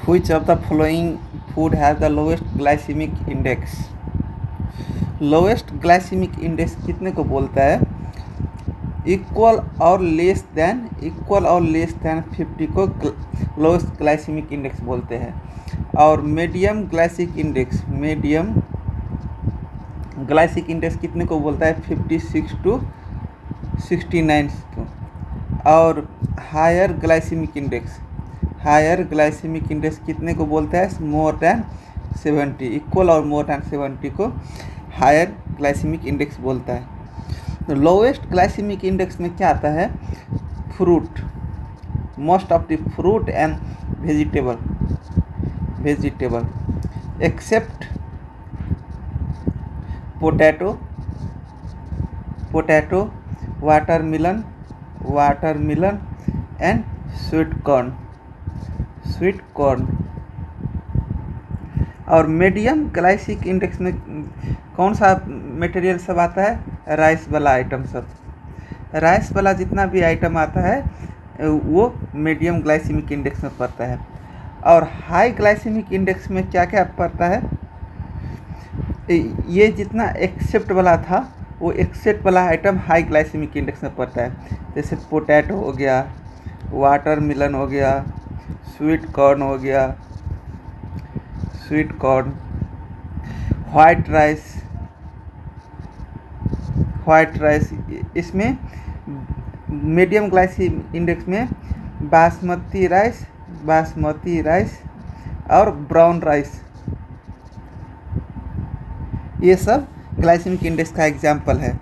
Which of the following food has the lowest glycemic index? Lowest glycemic index कितने को बोलता है? Equal और लेस देन 50 को लोवेस्ट ग्लाइसेमिक इंडेक्स बोलते हैं। और मीडियम ग्लाइसिक इंडेक्स कितने को बोलता है? 56 टू 69 को। और हायर ग्लाइसेमिक इंडेक्स कितने को बोलता है? मोर देन 70, इक्वल और मोर देन 70 को हायर ग्लाइसेमिक इंडेक्स बोलता है। तो लोवेस्ट ग्लाइसेमिक इंडेक्स में क्या आता है? Fruit, most of the fruit and vegetable except potato, watermelon and sweet corn. और मीडियम ग्लाइसिक इंडेक्स में कौन सा मटेरियल सब आता है? राइस वाला आइटम सब। राइस वाला जितना भी आइटम आता है वो मीडियम ग्लाइसेमिक इंडेक्स में पड़ता है। और हाई ग्लाइसेमिक इंडेक्स में क्या क्या पड़ता है? ये जितना एक्सेप्ट वाला था वो एक्सेप्ट वाला आइटम हाई ग्लाइसेमिक इंडेक्स में पड़ता है। जैसे पोटैटो हो गया, वाटरमेलन हो गया, स्वीट कॉर्न, वाइट राइस। इसमें मीडियम ग्लाइसेमिक इंडेक्स में बासमती राइस और ब्राउन राइस, ये सब ग्लाइसेमिक इंडेक्स का एग्जाम्पल है।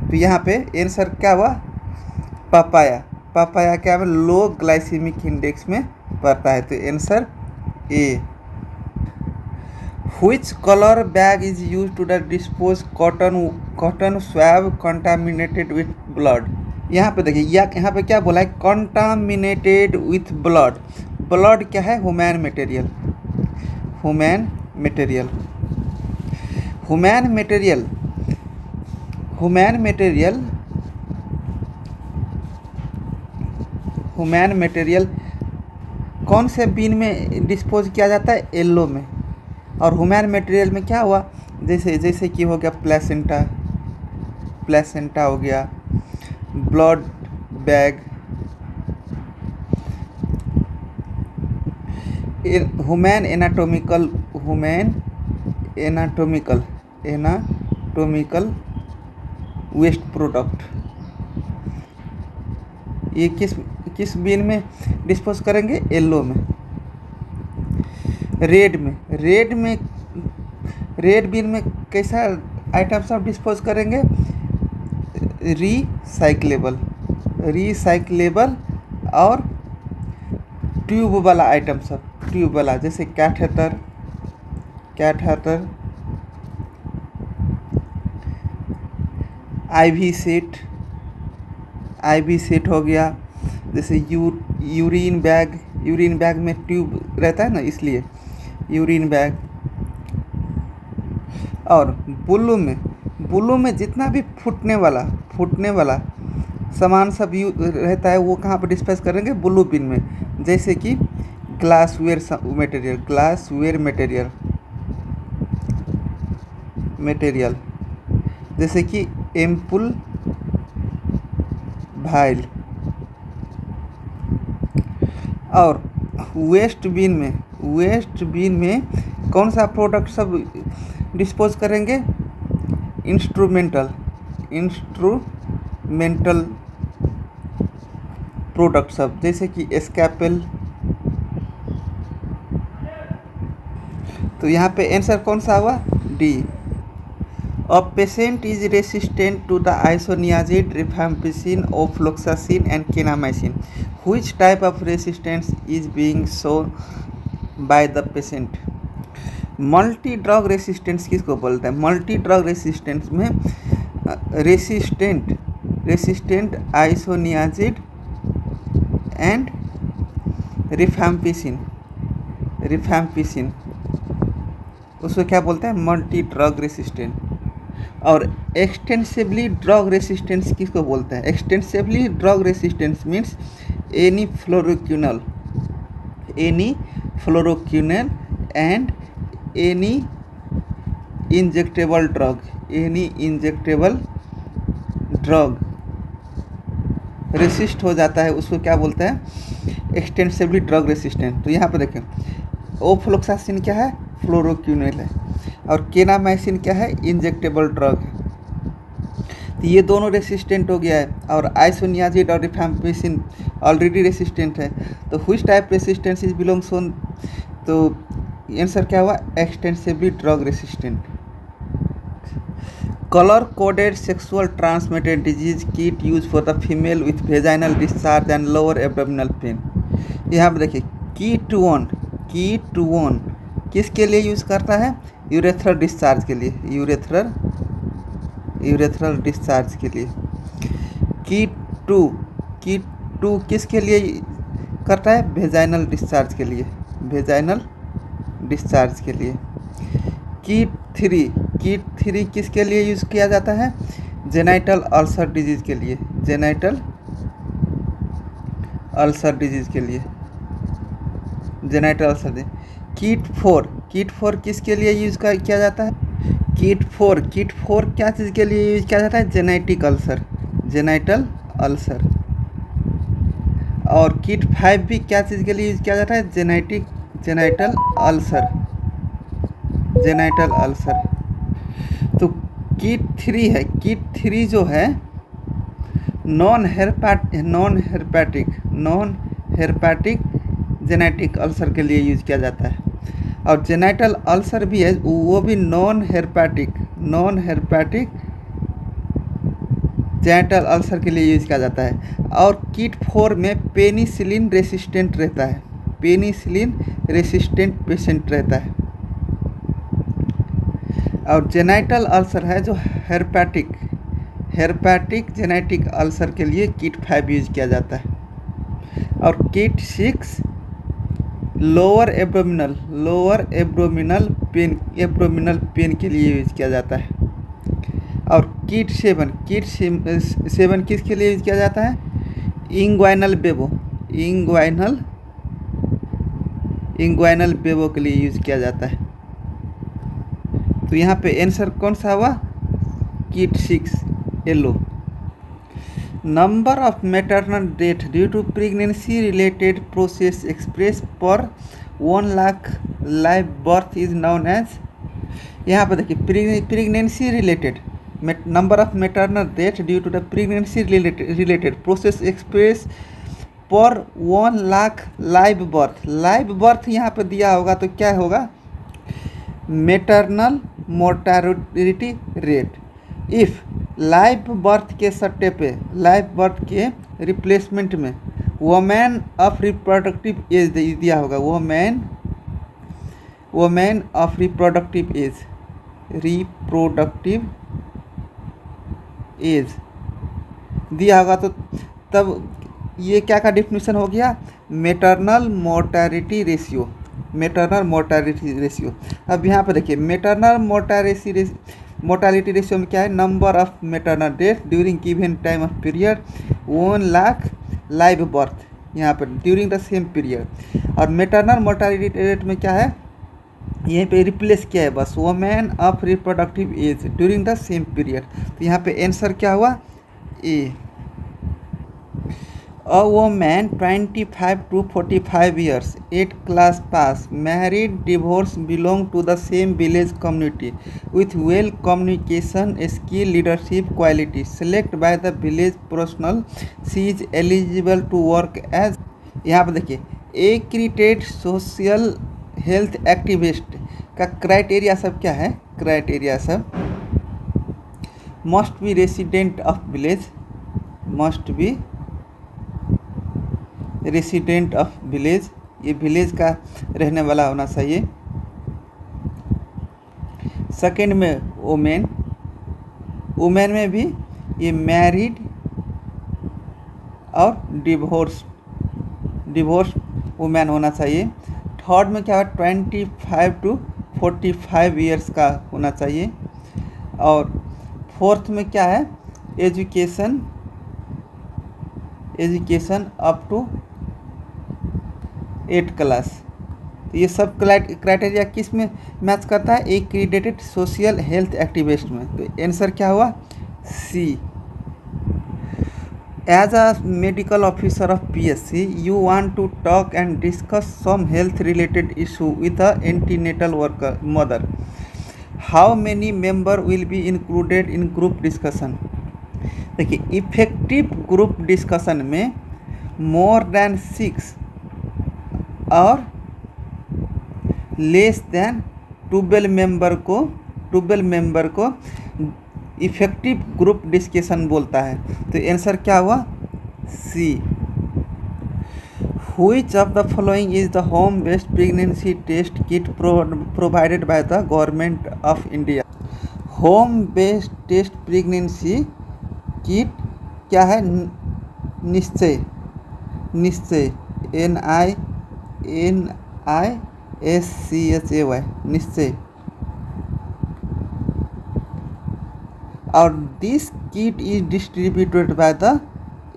तो यहाँ पे आंसर क्या हुआ? पपाया क्या है? लो ग्लाइसेमिक इंडेक्स में पड़ता है। तो answer A. Which color bag is used to dispose cotton swab contaminated with blood? यहाँ पे देखिए, यहाँ पे क्या बोला है? contaminated with blood। ब्लड क्या है? ह्यूमन मटेरियल कौन से बीन में डिस्पोज किया जाता है? येलो में। और ह्यूमन मटेरियल में क्या हुआ? जैसे कि हो गया प्लेसेंटा हो गया, blood bag. Human anatomical waste product, ये किस बीन में डिस्पोज करेंगे? येलो में। रेड बीन में कैसा आइटम सब डिस्पोज करेंगे? रिसाइक्लेबल और ट्यूब वाला आइटम सब, जैसे कैथेटर, आईवी सेट हो गया। जैसे यूरिन बैग में ट्यूब रहता है ना, इसलिए यूरिन बैग। और बुल्लू में जितना भी फूटने वाला सामान सब रहता है, वो कहाँ पर डिस्पोज करेंगे? बुल्लू बिन में। जैसे कि ग्लासवेयर मटेरियल, जैसे कि एम्पुल भाइल। और वेस्ट बिन में कौन सा प्रोडक्ट सब डिस्पोज करेंगे? इंस्ट्रूमेंटल प्रोडक्ट सब, जैसे कि स्कैपेल। तो यहाँ पे आंसर कौन सा हुआ? D. A patient is resistant to the isoniazid, rifampicin, ofloxacin and kanamycin. Which type of resistance is being shown by the patient? Multi drug resistance किसको बोलते हैं? मल्टी ड्रग रेसिस्टेंस में रेसिस्टेंट आइसोनियाजिड एंड रिफैम्पिसिन, उसको क्या बोलते हैं? Multi drug resistant. और extensively drug resistance किसको बोलते हैं? Extensively drug resistance means any fluoroquinolone and any injectable drug resist हो जाता है, उसको क्या बोलते हैं, एक्सटेंसिवली ड्रग रेसिस्टेंट। तो यहाँ पर देखें ओफ्लोक्सासिन क्या है, फ्लोरोक्विनोन है, और केनामाइसिन क्या है, इंजेक्टेबल ड्रग है। तो ये दोनों रेसिस्टेंट हो गया है, और आइसोनियाजिड और रिफैम्पिसिन ऑलरेडी रेसिस्टेंट है। तो which type resistance is belongs on, तो आंसर क्या हुआ, extensively drug resistant. Colour coded sexual transmitted disease kit use for the female with vaginal discharge and lower abdominal pain. यहाँ पर देखिए ketone किसके लिए यूज़ करता है, यूरेथ्रल डिस्चार्ज के लिए, यूरेथ्रल डिस्चार्ज के लिए। कीट टू किसके लिए करता है, वेजाइनल डिस्चार्ज के लिए, कीट थ्री किसके लिए यूज़ किया जाता है, जेनाइटल अल्सर डिजीज़ के लिए, कीट फोर किसके लिए यूज़ किया जाता है, कीट फोर क्या चीज़ के लिए यूज़ किया जाता है, जेनाइटल अल्सर। और कीट 5 भी क्या चीज़ के लिए यूज़ किया जाता है, जेनाइटल अल्सर। तो कीट 3 है, कीट 3 जो है नॉन हेरपैटिक जेनेटिक अल्सर के लिए यूज़ किया जाता है। और जेनाइटल अल्सर भी है, वो भी नॉन हेरपैटिक जेनेटल अल्सर के लिए यूज़ किया जाता है। और कीट 4 में पेनिसिलिन रेसिस्टेंट रहता है, पेशेंट रहता है। और जेनाइटल अल्सर है जो हेरपैटिक जेनेटिक अल्सर के लिए कीट 5 यूज़ किया जाता है। और कीट 6 लोअर एब्डोमिनल पेन के लिए यूज़ किया जाता है। और कीट 7 किसके लिए यूज़ किया जाता है, इंग्वाइनल बेबो के लिए यूज़ किया जाता है। तो यहाँ पे आंसर कौन सा हुआ, कीट 6 yellow. Number of maternal death due to pregnancy related process express per 1 lakh live birth is known as. यहाँ पर देखिए pregnancy related number of maternal death due to the pregnancy related process express per 1 lakh live birth यहाँ पर दिया होगा तो क्या होगा, maternal mortality rate. If live birth के सट्टे पे, लाइव बर्थ के रिप्लेसमेंट में वोमेन ऑफ रिप्रोडक्टिव एज दिया होगा, वोमेन ऑफ रिप्रोडक्टिव एज दिया होगा तो तब ये क्या का डिफिनीशन हो गया, मैटरनल मोर्टालिटी रेशियो। अब यहाँ पर देखिए मैटरनल मोर्टालिटी रेशियो में क्या है, number of maternal death during given time of period 1 lakh live birth यहाँ पर ड्यूरिंग द सेम पीरियड। और मैटरनल मोर्टालिटी रेट में क्या है, यहीं पे रिप्लेस किया है बस, women of reproductive age during the same period. तो यहाँ पे आंसर क्या हुआ, ए। A woman 25 to 45 years, 8th class pass, married, divorced, belong to the same village community with well communication skill, leadership quality, select by the village professional, she is eligible to work as। यहाँ पर देखिए एक्रीटेड social health activist का criteria सब क्या है, criteria सब must be resident of village, ये village का रहने वाला होना चाहिए। सेकेंड में वुमेन में भी ये मैरिड और डिवोर्स वुमेन होना चाहिए। थर्ड में क्या है, 25 to 45 ईयर्स का होना चाहिए। और फोर्थ में क्या है, education up to 8th class. तो ये सब क्राइटेरिया किस में मैच करता है? एक्रीडेटेड सोशल हेल्थ एक्टिविस्ट में। तो आंसर क्या हुआ? C. As a medical officer of PSC, you want to talk and discuss some health related issue with the antenatal worker mother. How many member will be included in group discussion? देखिए, effective group discussion में more than 6 और less than 12 member को effective group discussion बोलता है। तो answer क्या हुआ? सी। Which of the following is the home based pregnancy test kit provided by the government of India? Home based test pregnancy kit क्या है? Nischay NISCHAY Nischay. और this kit is distributed by the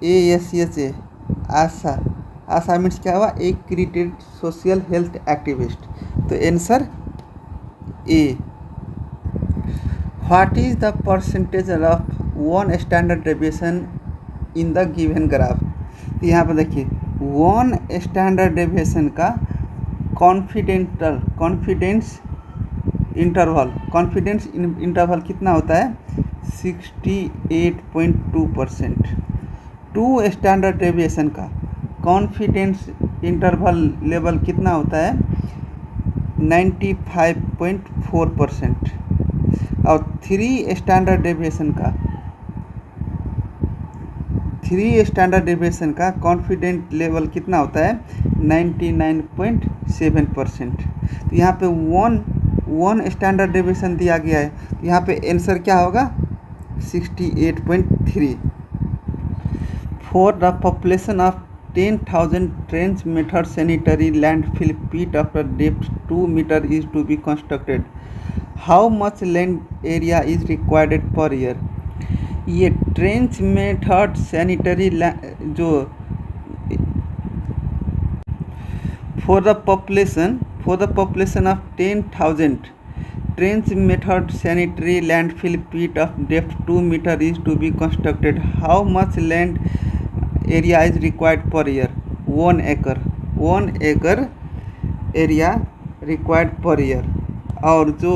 ASHA ASHA means क्या हुआ? Accredited social health activist. तो answer A. What is the percentage of 1 standard deviation in the given graph? तो यहाँ पर देखिए 1 स्टैंडर्ड डेविएशन का कॉन्फिडेंस इंटरवल कितना होता है? 68.2%। 2 स्टैंडर्ड डेविएशन का कॉन्फिडेंस इंटरवल लेवल कितना होता है? 95.4%। और 3 स्टैंडर्ड डेविएशन का कॉन्फिडेंट लेवल कितना होता है? 99.7%। तो यहाँ पे 1 स्टैंडर्ड डेविएशन दिया गया है, तो यहाँ पे आंसर क्या होगा? 68.3। For the population of 10,000 trench method sanitary landfill pit after depth 2 meter is to be constructed. How much land area is required per year? ये ट्रेंच मेथड सैनिटरी जो for the population of 10,000 trench method sanitary landfill pit of depth 2 meter is to be constructed. How much land area is required per year? 1 acre area required per year. और जो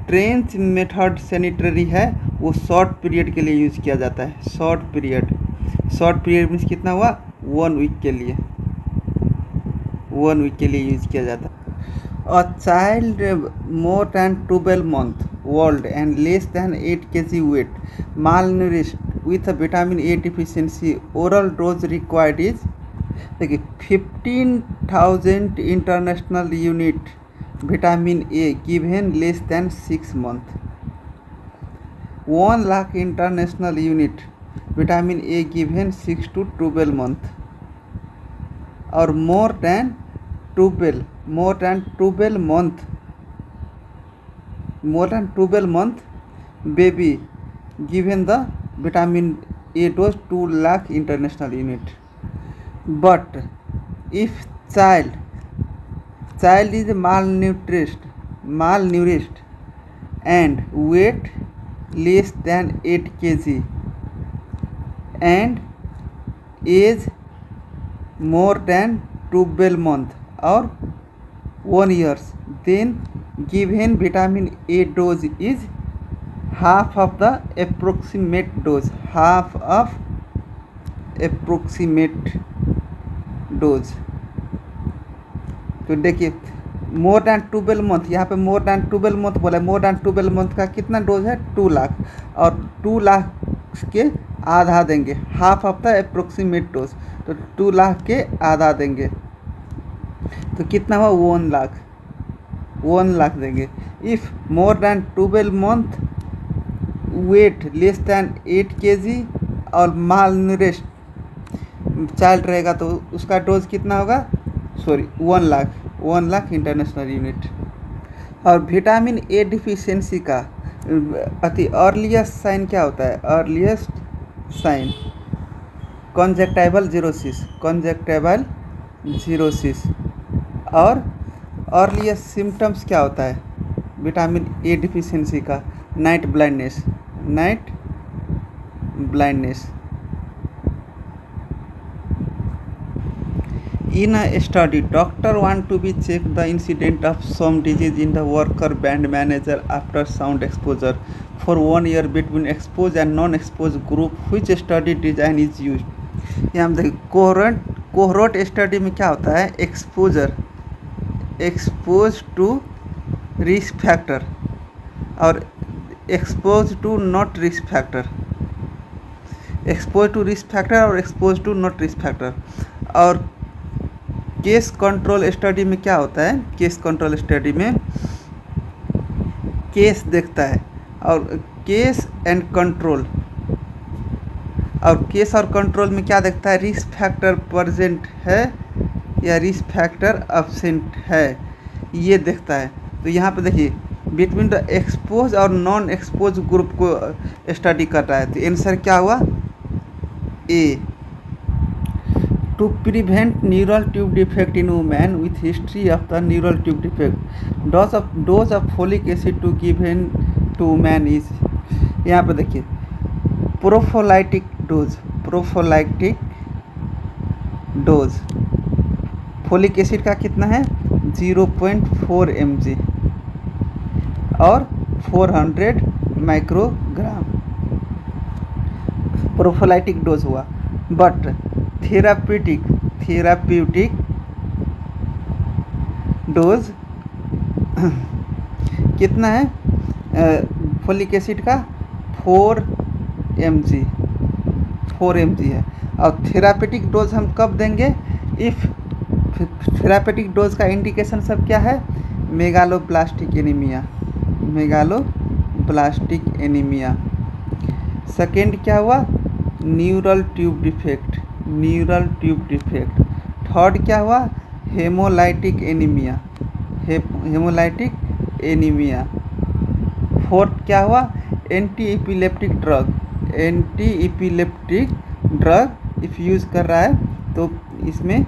trench method sanitary है वो short period के लिए use किया जाता है। Short period means कितना हुआ? 1 वीक के लिए यूज़ किया जाता है। A child more than 12 month old and less than 8 kg weight malnourished with a vitamin A deficiency oral dose required is देखिए 15,000 international unit vitamin A given less than 6 month। 1 lakh international unit vitamin A given 6 to 12 month। और more than 12 month baby given the vitamin A dose 2 lakh international unit। But if child is malnourished and weight less than 8 kg and age more than 12 month or 1 years, then given vitamin A dose is half of the approximate dose। तो देखिए more than 12 month, यहाँ पे more than 12 month बोला है। More than 12 month का कितना dose है? 2 लाख। और 2 लाख के आधा देंगे, half of the approximate dose. तो 2 लाख के आधा देंगे तो कितना हुआ? 1 लाख देंगे। If more than 12 month weight less than 8 kg और मालनूरिश्ड चाइल्ड रहेगा तो उसका डोज कितना होगा? 1 लाख इंटरनेशनल यूनिट। और विटामिन ए डिफिशियंसी का अर्लीस्ट साइन क्या होता है? अर्लीस्ट साइन कंजक्टाइवल जीरोसिस और अर्ली सिम्टम्स क्या होता है विटामिन ए डिफिशियंसी का? Night blindness. In a study, doctor want to be check the incidence of some disease in the worker band manager after sound exposure for 1 year between exposed and non-exposed group. Which study design is used? यहाँ हम देखिए कोहरोट study में क्या होता है? Expose to risk factor और expose to not risk factor, expose to risk factor और expose to not risk factor. और केस कंट्रोल स्टडी में क्या होता है? केस कंट्रोल स्टडी में केस देखता है और केस एंड कंट्रोल, और केस और कंट्रोल में क्या देखता है? रिस्क फैक्टर प्रेजेंट है या रिस्क फैक्टर एब्सेंट है, ये देखता है। तो यहाँ पे देखिए बिटवीन द एक्सपोज और नॉन एक्सपोज ग्रुप को स्टडी कर रहा है। तो आंसर क्या हुआ? ए। To prevent neural tube defect in women with history of the neural tube defect, dose of folic acid to given to women is, यहाँ पे देखिए प्रोफोलाइटिक डोज फोलिक एसिड का कितना है? 0.4 mg और 400 माइक्रोग्राम प्रोफोलाइटिक डोज हुआ। बट थेराप्यूटिक डोज कितना है फोलिक एसिड का? 4 mg है। और थेरापेटिक डोज हम कब देंगे? इफ़ थेरापेटिक डोज का इंडिकेशन सब क्या है? Megaloblastic anaemia. सेकेंड क्या हुआ? Neural tube defect. थर्ड क्या हुआ? Haemolytic anaemia. फोर्थ क्या हुआ? Anti epileptic drug if use कर रहा है तो इसमें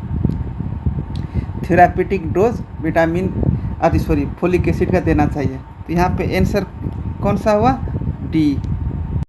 थेरापेटिक डोज फोलिक एसिड का देना चाहिए। तो यहाँ पे आंसर कौन सा हुआ? डी।